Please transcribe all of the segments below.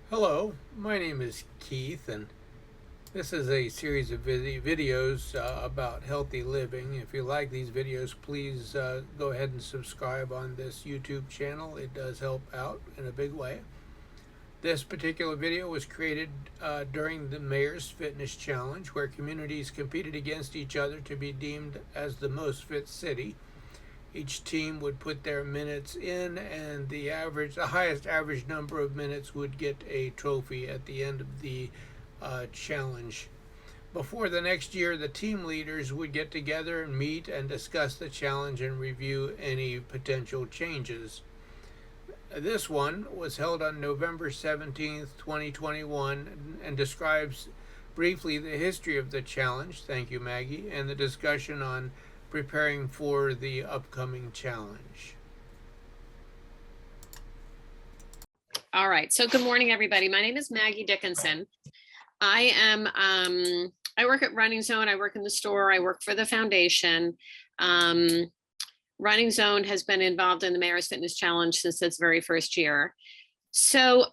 Hello, my name is Keith, and this is a series of videos about healthy living. If you like these videos, please go ahead and subscribe on this YouTube channel. It does help out in a big way. This particular video was created during the Mayor's Fitness Challenge, where communities competed against each other to be deemed as the most fit city. Each team would put their minutes in, and the highest average number of minutes would get a trophy at the end of the challenge. Before the next year, the team leaders would get together and meet and discuss the challenge and review any potential changes. This one was held on November 17th, 2021, and describes briefly the history of the challenge. Thank you, Maggie, and the discussion on preparing for the upcoming challenge. All right. So good morning, everybody. My name is Maggie Dickinson. I work at Running Zone. I work in the store. I work for the foundation. Running Zone has been involved in the Mayor's Fitness Challenge since its very first year. So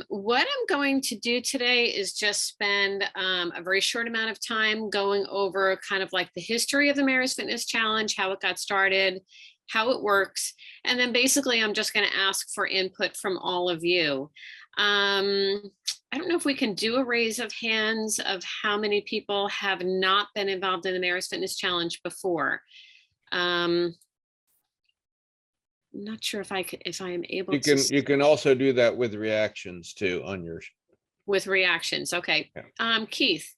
what I'm going to do today is just spend a very short amount of time going over kind of like the history of the Mayor's Fitness Challenge, how it got started, how it works. And then basically I'm just going to ask for input from all of you. I don't know if we can do a raise of hands of how many people have not been involved in the Mayor's Fitness Challenge before. I'm not sure if I am able You can also do that with reactions too on yours. With reactions. Okay. Yeah. Keith,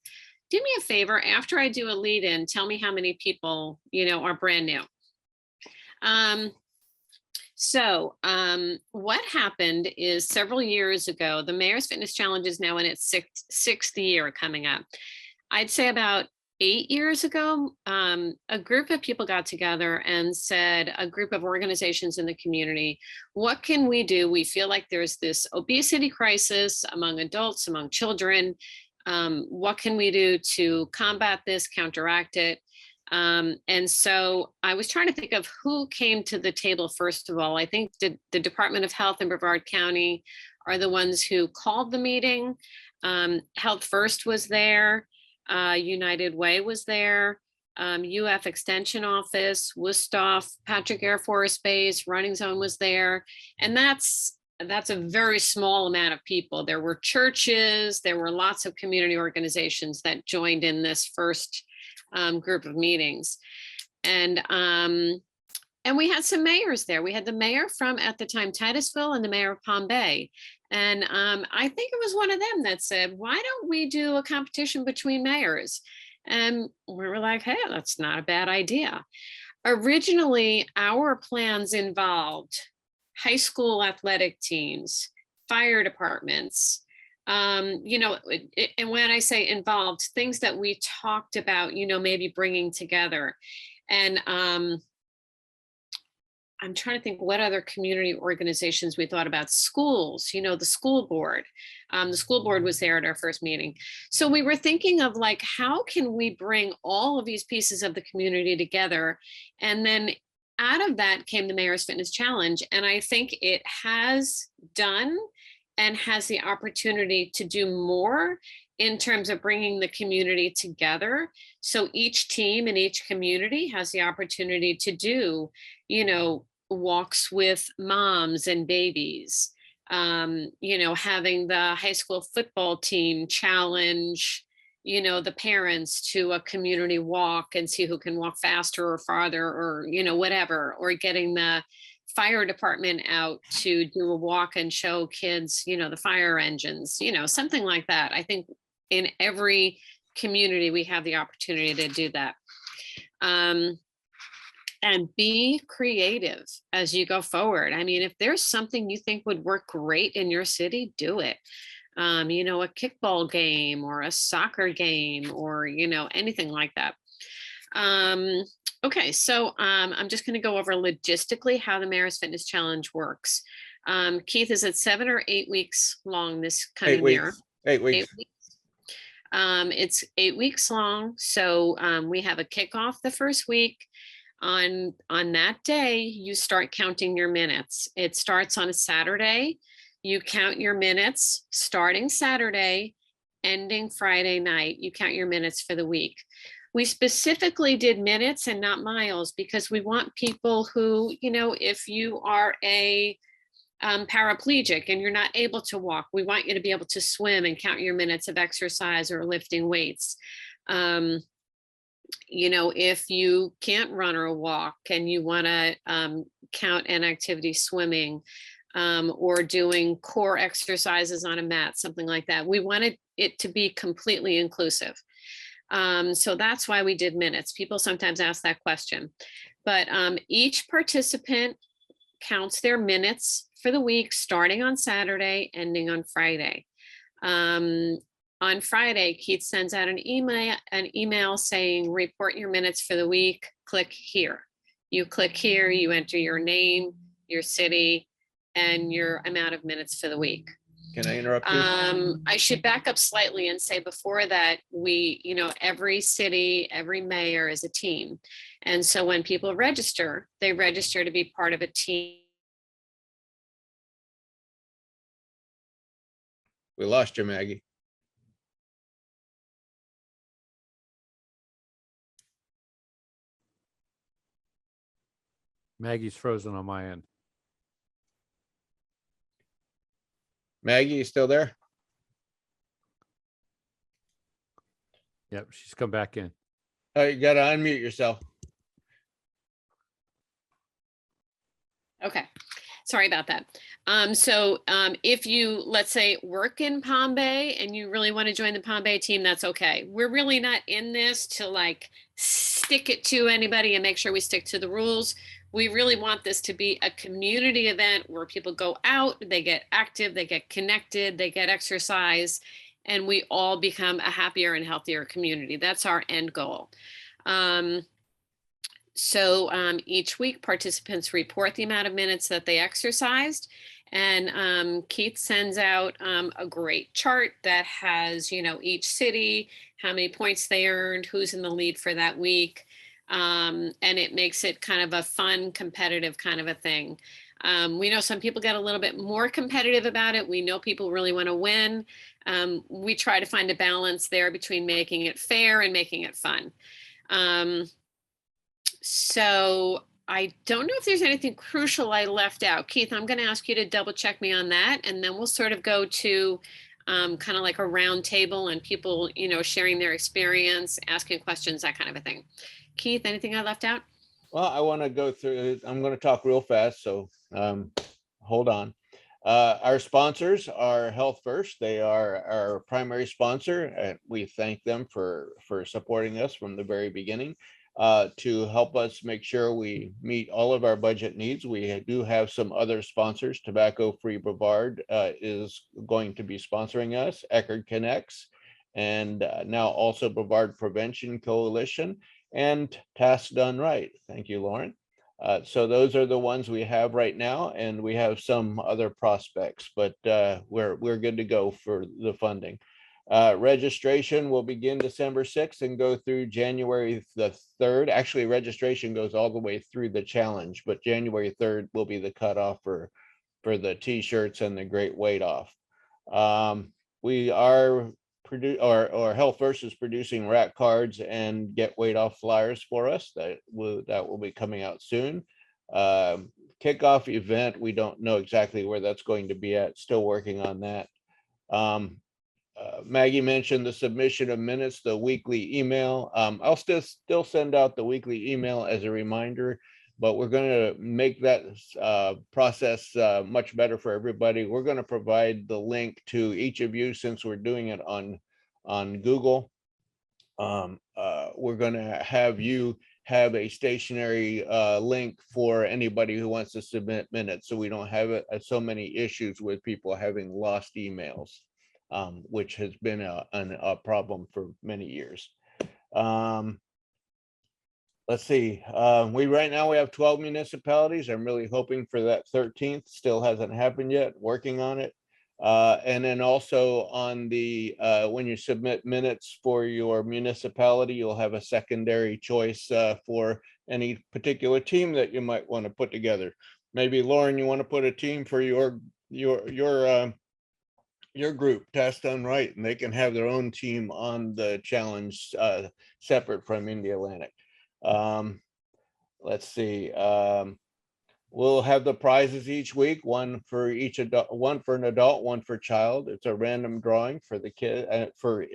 do me a favor. After I do a lead in, tell me how many people, are brand new. What happened is several years ago, the Mayor's Fitness Challenge is now in its sixth year coming up. I'd say about 8 years ago, a group of people got together and said, a group of organizations in the community, what can we do? We feel like there's this obesity crisis among adults, among children. What can we do to combat this, counteract it? And so I was trying to think of who came to the table. First of all, I think the Department of Health in Brevard County are the ones who called the meeting. Health First was there. United Way was there. UF Extension Office, Wusthof, Patrick Air Force Base, Running Zone was there. And that's a very small amount of people. There were churches, there were lots of community organizations that joined in this first group of meetings. And we had some mayors there. We had the mayor from, at the time, Titusville, and the mayor of Palm Bay. And I think it was one of them that said, why don't we do a competition between mayors? And we were like, hey, that's not a bad idea. Originally, our plans involved high school athletic teams, fire departments, and when I say involved, things that we talked about, maybe bringing together. And I'm trying to think what other community organizations we thought about. Schools, the school board. The school board was there at our first meeting. So we were thinking of like, how can we bring all of these pieces of the community together? And then out of that came the Mayor's Fitness Challenge. And I think it has done and has the opportunity to do more in terms of bringing the community together. So each team in each community has the opportunity to do, walks with moms and babies, having the high school football team challenge, the parents to a community walk and see who can walk faster or farther or, whatever, or getting the fire department out to do a walk and show kids, the fire engines, something like that. I think in every community, we have the opportunity to do that. And be creative as you go forward. I mean, if there's something you think would work great in your city, do it. A kickball game or a soccer game or, anything like that. Okay, so I'm just going to go over logistically how the Mayor's Fitness Challenge works. Keith, is it 7 or 8 weeks long this coming year? 8 weeks. 8 weeks. It's 8 weeks long. So we have a kickoff the first week. On that day, you start counting your minutes. It starts on a Saturday. You count your minutes starting Saturday, ending Friday night. You count your minutes for the week. We specifically did minutes and not miles because we want people who, if you are a paraplegic and you're not able to walk, we want you to be able to swim and count your minutes of exercise or lifting weights. If you can't run or walk and you want to count an activity swimming, or doing core exercises on a mat, something like that. We wanted it to be completely inclusive. So that's why we did minutes. People sometimes ask that question, but each participant counts their minutes for the week, starting on Saturday, ending on Friday. On Friday, Keith sends out an email saying, report your minutes for the week, click here. You click here, you enter your name, your city, and your amount of minutes for the week. Can I interrupt you? I should back up slightly and say before that, every city, every mayor is a team. And so when people register, they register to be part of a team. We lost you, Maggie. Maggie's frozen on my end. Maggie, you still there? Yep, she's come back in. Oh, you gotta unmute yourself. Okay, sorry about that. So if you, let's say, work in Palm Bay and you really want to join the Palm Bay team, that's okay. We're really not in this to like stick it to anybody and make sure we stick to the rules. We really want this to be a community event where people go out, they get active, they get connected, they get exercise, and we all become a happier and healthier community. That's our end goal. So each week participants report the amount of minutes that they exercised, and Keith sends out a great chart that has, each city, how many points they earned, who's in the lead for that week. And it makes it kind of a fun, competitive kind of a thing. We know some people get a little bit more competitive about it. We know people really want to win. We try to find a balance there between making it fair and making it fun. So I don't know if there's anything crucial I left out. Keith, I'm going to ask you to double check me on that. And then we'll sort of go to kind of like a round table and people, sharing their experience, asking questions, that kind of a thing. Keith, anything I left out? Well, I want to go through it. I'm going to talk real fast, so hold on. Our sponsors are Health First. They are our primary sponsor, and we thank them for supporting us from the very beginning to help us make sure we meet all of our budget needs. We do have some other sponsors. Tobacco Free Brevard is going to be sponsoring us, Eckerd Connects, and now also Brevard Prevention Coalition, and Tasks Done Right. Thank you, Lauren. So those are the ones we have right now, and we have some other prospects, but we're good to go for the funding. Registration will begin December 6th and go through January the 3rd. Actually, registration goes all the way through the challenge, but January 3rd will be the cutoff for the t-shirts and the great weight off. We are Health First is producing rack cards and get weight off flyers for us. That will be coming out soon. Kickoff event, we don't know exactly where that's going to be at. Still working on that. Maggie mentioned the submission of minutes, the weekly email. I'll still send out the weekly email as a reminder, but we're going to make that process much better for everybody. We're going to provide the link to each of you since we're doing it on Google. We're going to have you have a stationary link for anybody who wants to submit minutes, so we don't have so many issues with people having lost emails, which has been a problem for many years. Let's see. Right now we have 12 municipalities. I'm really hoping for that 13th. Still hasn't happened yet. Working on it. And then also on the when you submit minutes for your municipality, you'll have a secondary choice for any particular team that you might want to put together. Maybe Lauren, you want to put a team for your your group, Task Done Right, and they can have their own team on the challenge, separate from India Atlantic. Let's see. We'll have the prizes each week, one for each adult, one for an adult, one for child. It's a random drawing for the kid, for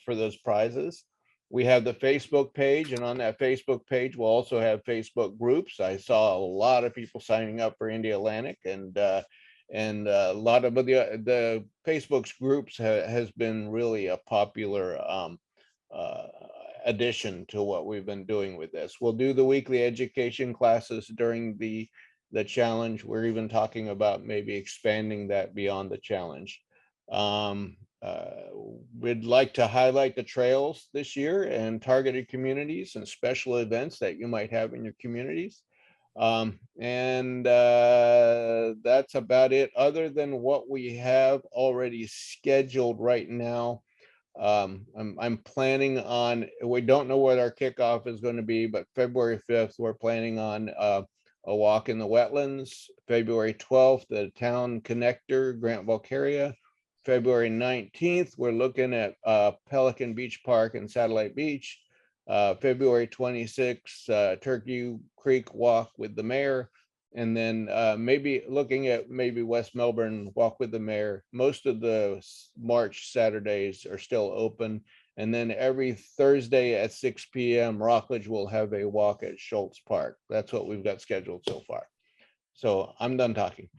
those prizes. We have the Facebook page, and on that Facebook page, we'll also have Facebook groups. I saw a lot of people signing up for India Atlantic, and a lot of the Facebook's groups has been really a popular addition to what we've been doing with this. We'll do the weekly education classes during the challenge. We're even talking about maybe expanding that beyond the challenge. We'd like to highlight the trails this year and targeted communities and special events that you might have in your communities. That's about it, other than what we have already scheduled right now. I'm planning on, we don't know what our kickoff is going to be, but February 5th, we're planning on a walk in the wetlands. February 12th, the town connector, Grant Volcaria. February 19th, we're looking at Pelican Beach Park and Satellite Beach. February 26th, Turkey Creek walk with the mayor. And then maybe looking at maybe West Melbourne walk with the mayor. Most of the March Saturdays are still open. And then every Thursday at 6 p.m., Rockledge will have a walk at Schultz Park. That's what we've got scheduled so far. So I'm done talking.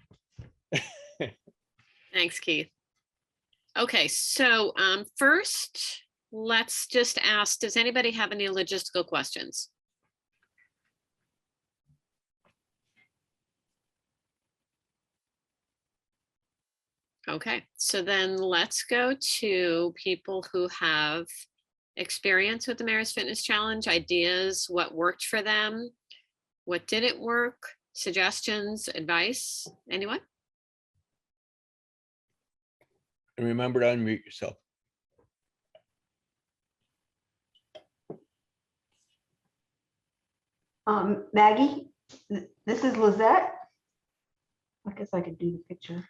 Thanks, Keith. Okay, so first, let's just ask, does anybody have any logistical questions? Okay, so then let's go to people who have experience with the Mayor's Fitness Challenge, ideas, what worked for them, what didn't work, suggestions, advice, anyone? And remember to unmute yourself. Maggie, this is Lizette. I guess I could do the picture.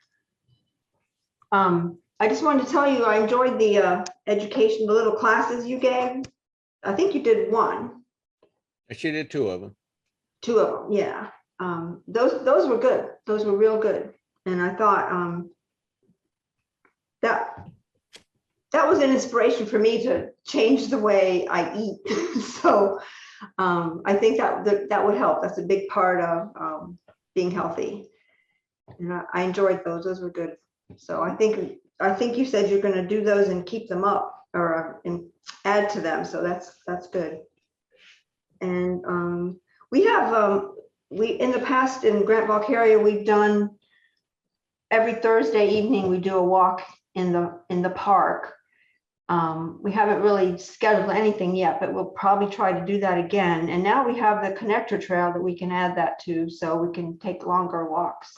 I just wanted to tell you, I enjoyed the education, the little classes you gave. I think you did one. She did two of them. Two of them, yeah. Those were good. Those were real good. And I thought that was an inspiration for me to change the way I eat. So I think that would help. That's a big part of being healthy. And I enjoyed those. Those were good. So I think you said you're going to do those and keep them up or add to them. So that's good. And we have we in the past in Grant Volcaria, we've done every Thursday evening we do a walk in the park. We haven't really scheduled anything yet, but we'll probably try to do that again. And now we have the connector trail that we can add that to, so we can take longer walks.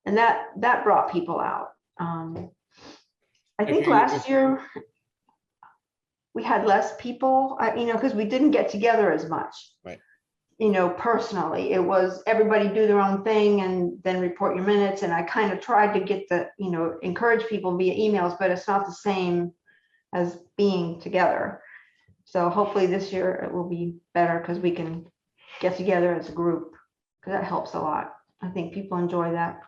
And that brought people out. I think last year we had less people, because we didn't get together as much. Right. Personally, it was everybody do their own thing and then report your minutes. And I kind of tried to get encourage people via emails, but it's not the same as being together. So hopefully this year it will be better because we can get together as a group, because that helps a lot. I think people enjoy that.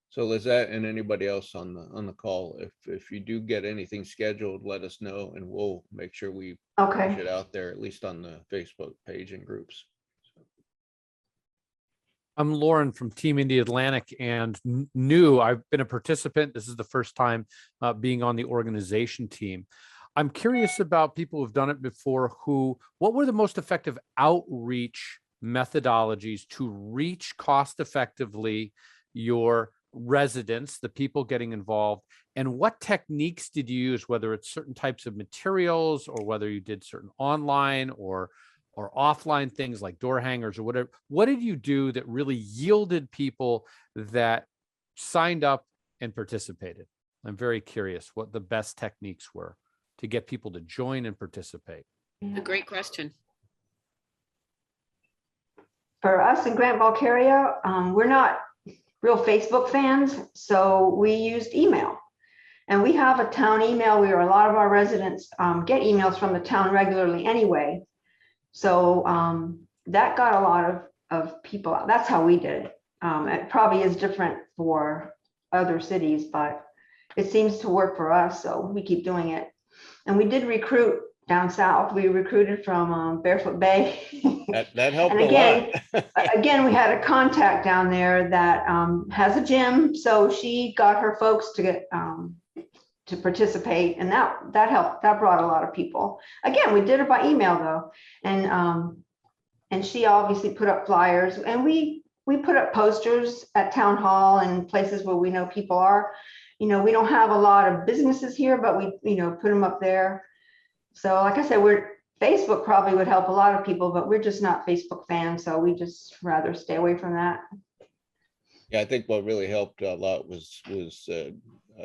So Lizette and anybody else on the call, if you do get anything scheduled, let us know and we'll make sure we push it out there, at least on the Facebook page and groups. I'm Lauren from Team India Atlantic and new. I've been a participant. This is the first time being on the organization team. I'm curious about people who've done it before. What were the most effective outreach methodologies to reach cost effectively your residents, the people getting involved, and what techniques did you use, whether it's certain types of materials or whether you did certain online or offline things like door hangers or whatever? What did you do that really yielded people that signed up and participated? I'm very curious what the best techniques were to get people to join and participate. A great question. For us in Grant Volcaria, we're real Facebook fans, so we used email. And we have a town email where a lot of our residents get emails from the town regularly anyway. So that got a lot of people out. That's how we did it. It probably is different for other cities, but it seems to work for us, so we keep doing it. And we did recruit down south. We recruited from Barefoot Bay. That helped And a again, lot. again, we had a contact down there that has a gym, so she got her folks to get to participate, and that helped. That brought a lot of people. Again, we did it by email though, and she obviously put up flyers, and we put up posters at town hall and places where we know people are. You know, we don't have a lot of businesses here, but we put them up there. So like I said, Facebook probably would help a lot of people, but we're just not Facebook fans, so we just rather stay away from that. Yeah, I think what really helped a lot was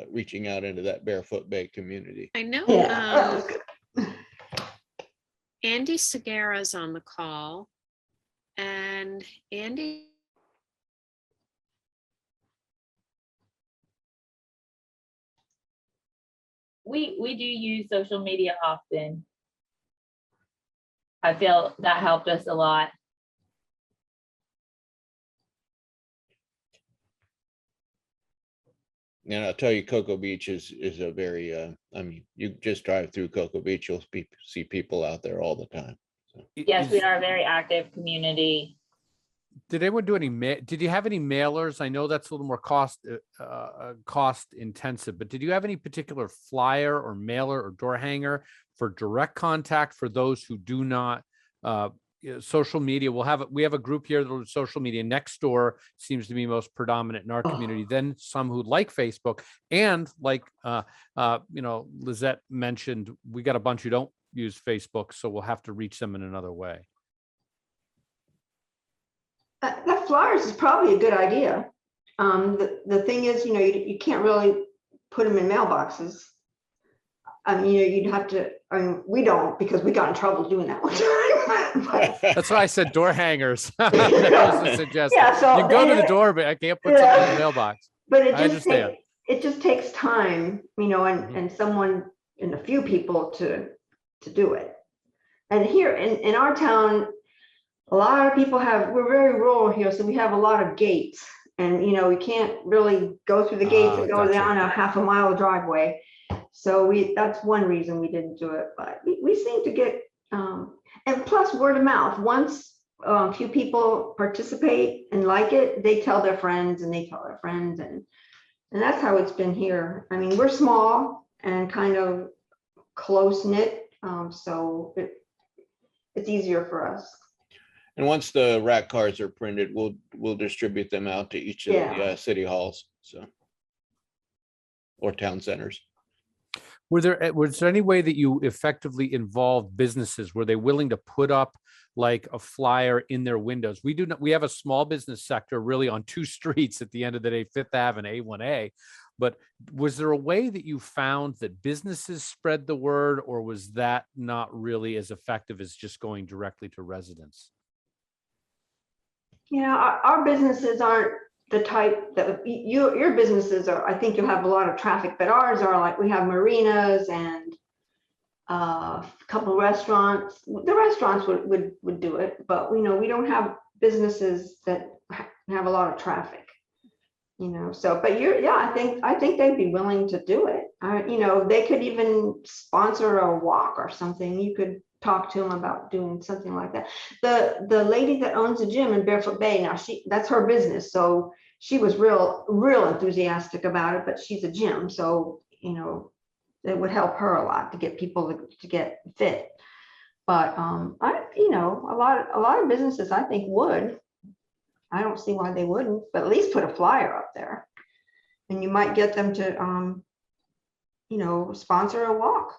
reaching out into that Barefoot Bay community. I know. Yeah, that was good. Andy Segura's on the call, and Andy. We do use social media often. I feel that helped us a lot. And I'll tell you, Cocoa Beach is a very, I mean, you just drive through Cocoa Beach, you'll see people out there all the time. So. Yes, we are a very active community. Did anyone do any, did you have any mailers? I know that's a little more cost intensive, but did you have any particular flyer or mailer or door hanger for direct contact for those who do not, social media? We have a group here that social media. Nextdoor seems to be most predominant in our community. Then some who like Facebook, and like Lizette mentioned, we got a bunch who don't use Facebook, so we'll have to reach them in another way. That flyers is probably a good idea. The thing is, you can't really put them in mailboxes. I mean, you'd have to, I mean, we don't, because we got in trouble doing that one time. That's why I said door hangers. That was a suggestion. Yeah, so you can go to the door, but I can't put something in the mailbox. But I understand. It just takes time, and someone and a few people to do it. And here in our town, a lot of people we're very rural here, so we have a lot of gates, and we can't really go through the gates and go gotcha. down a half a mile driveway. So that's one reason we didn't do it, but we seem to get, and plus word of mouth. Once a few people participate and like it, they tell their friends and they tell their friends, and that's how it's been here. I mean, we're small and kind of close knit, so it's easier for us. And once the rack cards are printed, we'll distribute them out to each of the city halls, so, or town centers. Was there any way that you effectively involved businesses? Were they willing to put up like a flyer in their windows? We have a small business sector really on two streets at the end of the day, Fifth Ave and A1A. But was there a way that you found that businesses spread the word, or was that not really as effective as just going directly to residents? Yeah, our businesses aren't the type that your businesses are. I think you'll have a lot of traffic, but ours are like, we have marinas and a couple restaurants. The restaurants would do it, but we don't have businesses that have a lot of traffic. So, but I think they'd be willing to do it. They could even sponsor a walk or something. You could talk to them about doing something like that. The lady that owns the gym in Barefoot Bay, now that's her business, so she was real enthusiastic about it. But she's a gym, so it would help her a lot to get people to get fit. But a lot of businesses, I think, would. I don't see why they wouldn't, but at least put a flyer up there, and you might get them to sponsor a walk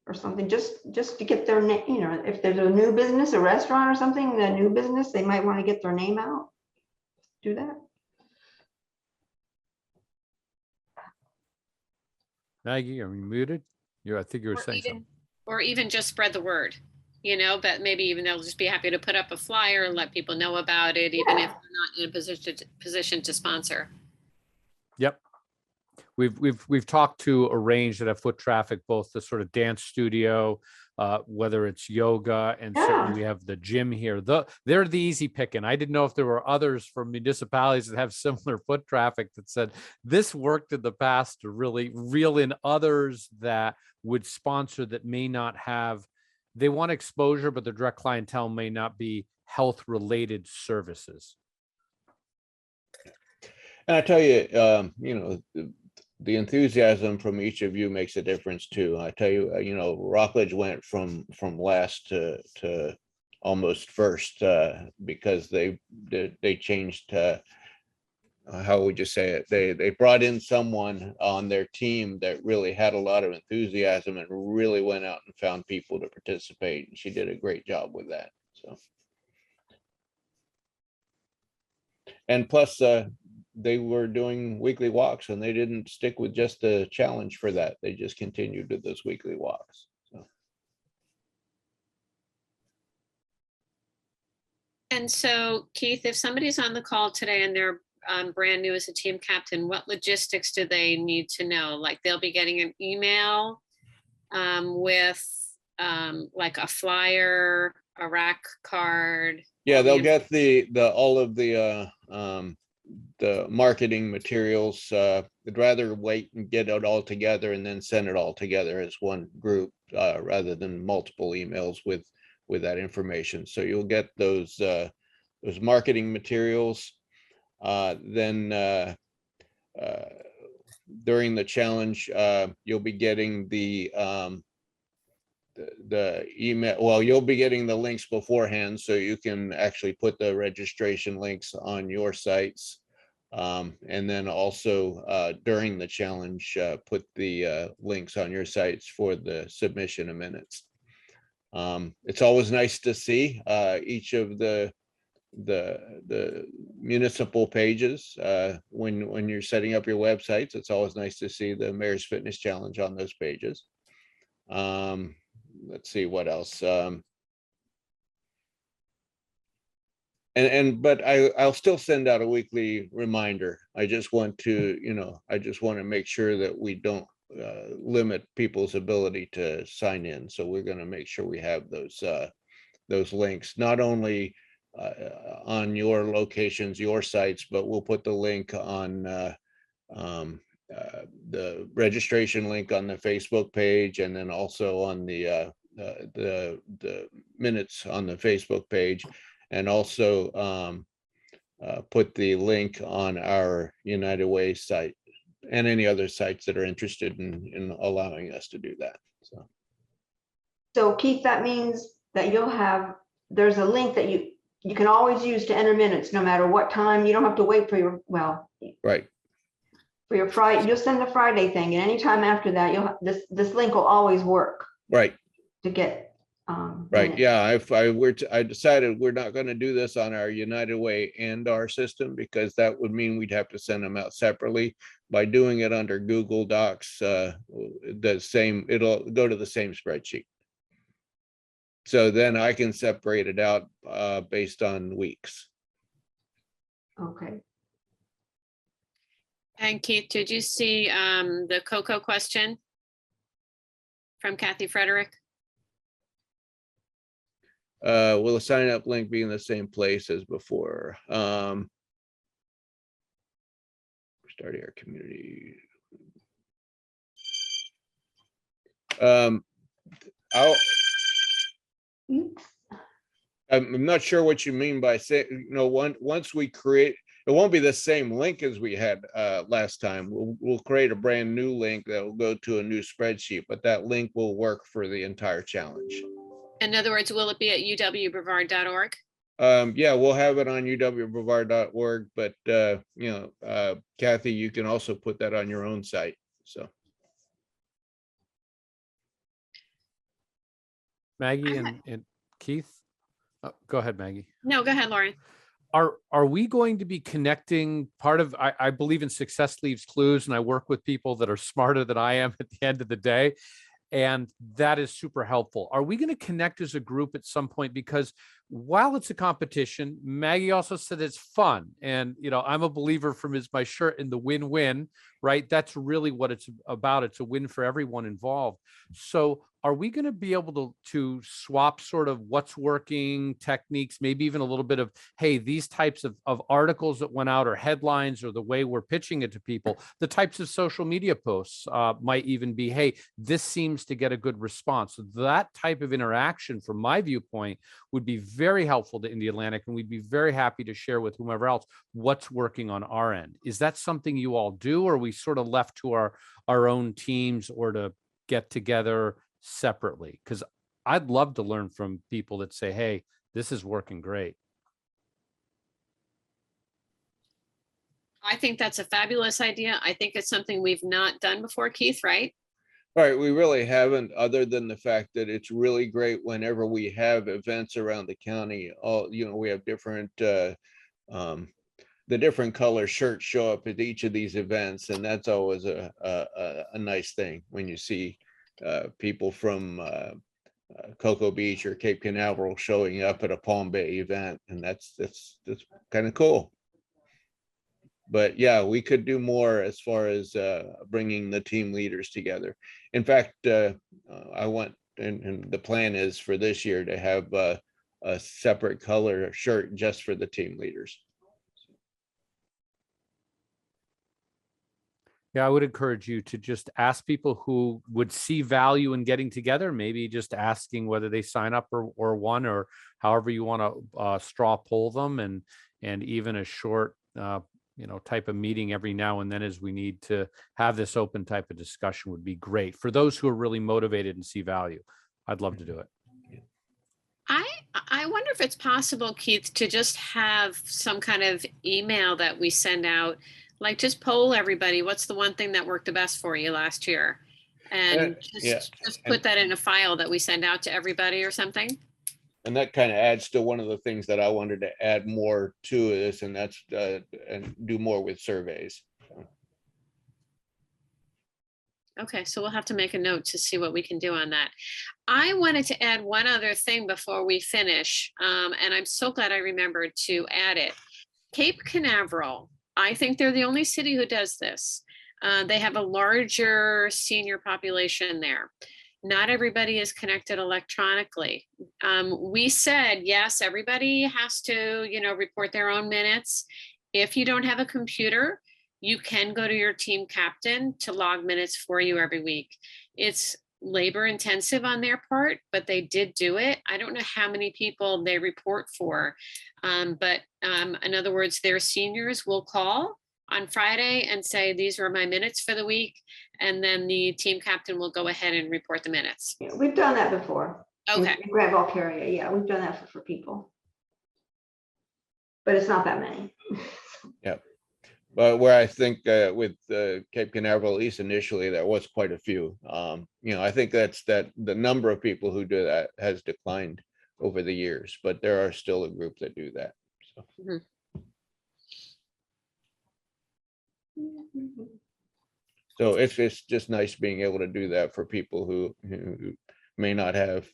or something, just to get their name. If there's a new business, a restaurant or something, a new business, they might want to get their name out. Do that. Maggie, are you muted? I think you were saying something. Or even just spread the word. but maybe even they'll just be happy to put up a flyer and let people know about it, even if they're not in a position to sponsor. Yep. We've talked to arrange that have foot traffic, both the sort of dance studio, whether it's yoga, and certainly we have the gym here. They're the easy picking. I didn't know if there were others from municipalities that have similar foot traffic that said this worked in the past to really reel in others that would sponsor that may not have, they want exposure, but their direct clientele may not be health related services. And I tell you, the enthusiasm from each of you makes a difference too. I tell you, Rockledge went from last to almost first because they changed. How would you say it? They brought in someone on their team that really had a lot of enthusiasm and really went out and found people to participate. And she did a great job with that. So, and plus, they were doing weekly walks and they didn't stick with just the challenge for that. They just continued to those weekly walks. So. And so, Keith, if somebody's on the call today and they're brand new as a team captain, what logistics do they need to know? Like they'll be getting an email with like a flyer, a rack card. Yeah, they'll get all of the marketing materials. I'd rather wait and get it all together and then send it all together as one group rather than multiple emails with that information. So you'll get those marketing materials. Then during the challenge, you'll be getting the email. Well, you'll be getting the links beforehand, so you can actually put the registration links on your sites. And then also during the challenge, put the links on your sites for the submission of minutes. It's always nice to see each of the municipal pages when you're setting up your websites. It's always nice to see the Mayor's Fitness Challenge on those pages. Let's see what else. But I'll still send out a weekly reminder. I just want to make sure that we don't limit people's ability to sign in. So we're going to make sure we have those links, not only on your locations, your sites, but we'll put the link on the registration link on the Facebook page, and then also on the minutes on the Facebook page, and also put the link on our United Way site and any other sites that are interested in allowing us to do that. So Keith, that means that there's a link that you can always use to enter minutes no matter what time. You don't have to wait for right. For your Friday, you'll send the Friday thing, and anytime after that, this link will always work. Right. To get right. Yeah. I decided we're not going to do this on our United Way and our system, because that would mean we'd have to send them out separately. By doing it under Google Docs, it'll go to the same spreadsheet. So then I can separate it out based on weeks. Okay. And Keith, did you see the Coco question from Kathy Frederick? Will the sign up link be in the same place as before? Starting our community. I'm not sure what you mean by saying, once we create, it won't be the same link as we had last time. We'll create a brand new link that will go to a new spreadsheet, but that link will work for the entire challenge. In other words, will it be at uwbrevard.org? Yeah, we'll have it on uwbrevard.org, but Kathy, you can also put that on your own site. So Maggie and Keith, go ahead, Maggie. No, go ahead, Lauren. Are we going to be connecting part of, I believe in success leaves clues, and I work with people that are smarter than I am at the end of the day. And that is super helpful. Are we going to connect as a group at some point? Because while it's a competition, Maggie also said it's fun. And, I'm a believer from my shirt in the win-win, right? That's really what it's about. It's a win for everyone involved. So are we going to be able to swap sort of what's working techniques, maybe even a little bit of, hey, these types of articles that went out or headlines or the way we're pitching it to people, the types of social media posts might even be, hey, this seems to get a good response. So that type of interaction from my viewpoint would be very helpful to Indie Atlantic, and we'd be very happy to share with whomever else what's working on our end. Is that something you all do, or are we sort of left to our own teams or to get together separately? Because I'd love to learn from people that say, hey, this is working great. I think that's a fabulous idea. I think it's something we've not done before, Keith, right? Right, we really haven't, other than the fact that it's really great whenever we have events around the county. We have different, the different color shirts show up at each of these events, and that's always a nice thing when you see people from Cocoa Beach or Cape Canaveral showing up at a Palm Bay event, and that's kind of cool. But yeah, we could do more as far as bringing the team leaders together. In fact, I want, and the plan is for this year to have a separate color shirt just for the team leaders. Yeah, I would encourage you to just ask people who would see value in getting together, maybe just asking whether they sign up or one, or however you want to straw poll them, and even a short type of meeting every now and then as we need to have this open type of discussion would be great for those who are really motivated and see value. I'd love to do it. I wonder if it's possible, Keith, to just have some kind of email that we send out, like just poll everybody, what's the one thing that worked the best for you last year? And just put that in a file that we send out to everybody or something. And that kind of adds to one of the things that I wanted to add more to this, and that's and do more with surveys. Okay, so we'll have to make a note to see what we can do on that. I wanted to add one other thing before we finish, and I'm so glad I remembered to add it. Cape Canaveral, I think they're the only city who does this. They have a larger senior population there. Not everybody is connected electronically. We said, yes, everybody has to, report their own minutes. If you don't have a computer, you can go to your team captain to log minutes for you every week. It's labor intensive on their part, but they did do it. I don't know how many people they report for, but in other words, their seniors will call on Friday and say, these are my minutes for the week. And then the team captain will go ahead and report the minutes. Yeah, we've done that before. Okay. In Grand Valkyria, yeah, we've done that for people. But it's not that many. Yeah. But where I think with Cape Canaveral, at least initially, there was quite a few. I think that's the number of people who do that has declined over the years, but there are still a group that do that. So. Mm-hmm. So it's just nice being able to do that for people who may not have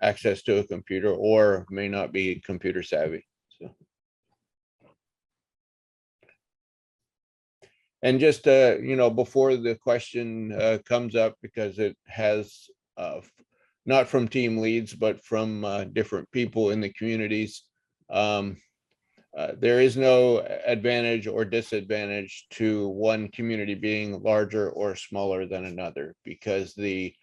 access to a computer or may not be computer savvy. So. And just, before the question comes up, because it has not from team leads, but from different people in the communities, there is no advantage or disadvantage to one community being larger or smaller than another, because the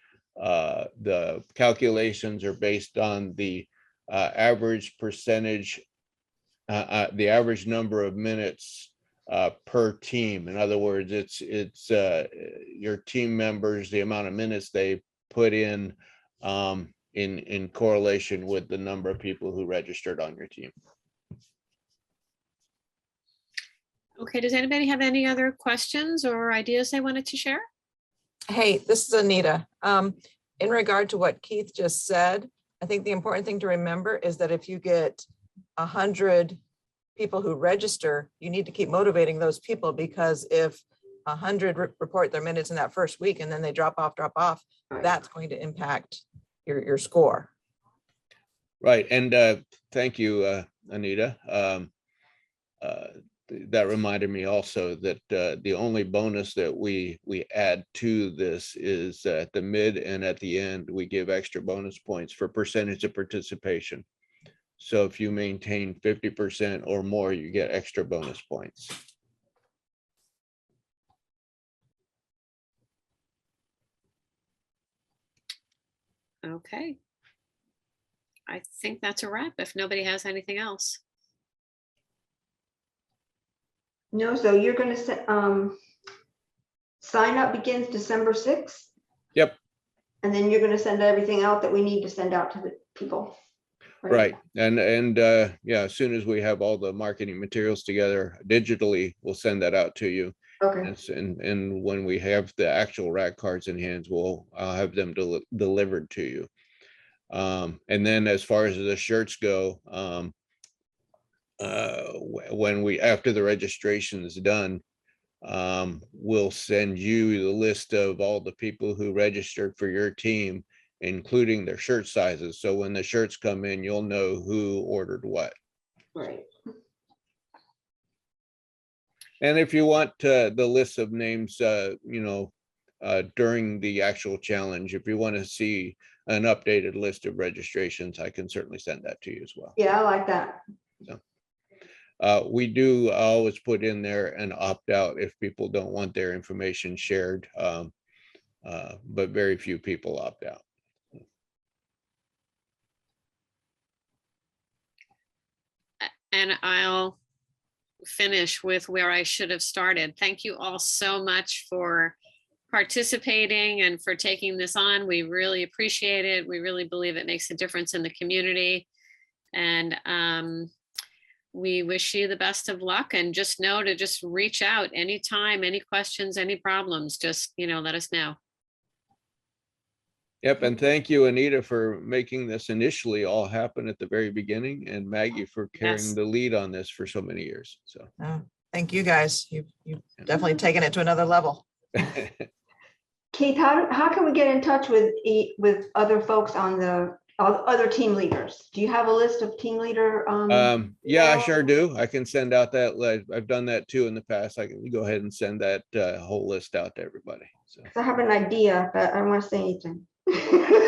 calculations are based on the average percentage, the average number of minutes per team. In other words, it's your team members, the amount of minutes they put in correlation with the number of people who registered on your team. Okay, does anybody have any other questions or ideas they wanted to share? Hey, this is Anita. In regard to what Keith just said, I think the important thing to remember is that if you get 100 people who register, you need to keep motivating those people, because if 100 report their minutes in that first week and then they drop off, Right. that's going to impact your score. Right. And thank you, Anita. That reminded me also that the only bonus that we add to this is at the mid and at the end, we give extra bonus points for percentage of participation. So if you maintain 50% or more, you get extra bonus points. Okay. I think that's a wrap if nobody has anything else. No, so you're gonna set, sign up begins December 6th, Yep. and then you're gonna send everything out that we need to send out to the people. Right. And yeah, as soon as we have all the marketing materials together digitally, we'll send that out to you. Okay, And when we have the actual rack cards in hands, I'll have them delivered to you. And then as far as the shirts go, after the registration is done, we'll send you the list of all the people who registered for your team, including their shirt sizes. So when the shirts come in, you'll know who ordered what. right. And if you want the list of names, during the actual challenge, if you want to see an updated list of registrations, I can certainly send that to you as well. Yeah, I like that. We do always put in there an opt-out if people don't want their information shared, but very few people opt out. And I'll finish with where I should have started. Thank you all so much for participating and for taking this on. We really appreciate it. We really believe it makes a difference in the community. And we wish you the best of luck, and just know to just reach out anytime, any questions, any problems, just, let us know. Yep, and thank you, Anita, for making this initially all happen at the very beginning, and Maggie for carrying Yes. the lead on this for so many years. So Thank you, guys. You've definitely taken it to another level. Keith, how can we get in touch with other folks on the other team leaders? Do you have a list of team leader? Yeah, I sure do. I can send out that. I've done that too in the past. I can go ahead and send that whole list out to everybody. So, I have an idea, but I don't want to say anything.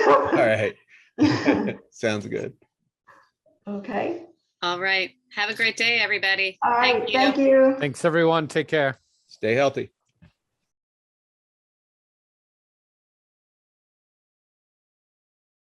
all right. Sounds good. Okay. All right. Have a great day, everybody. All right. Thank you. Thank you. Thanks, everyone. Take care. Stay healthy.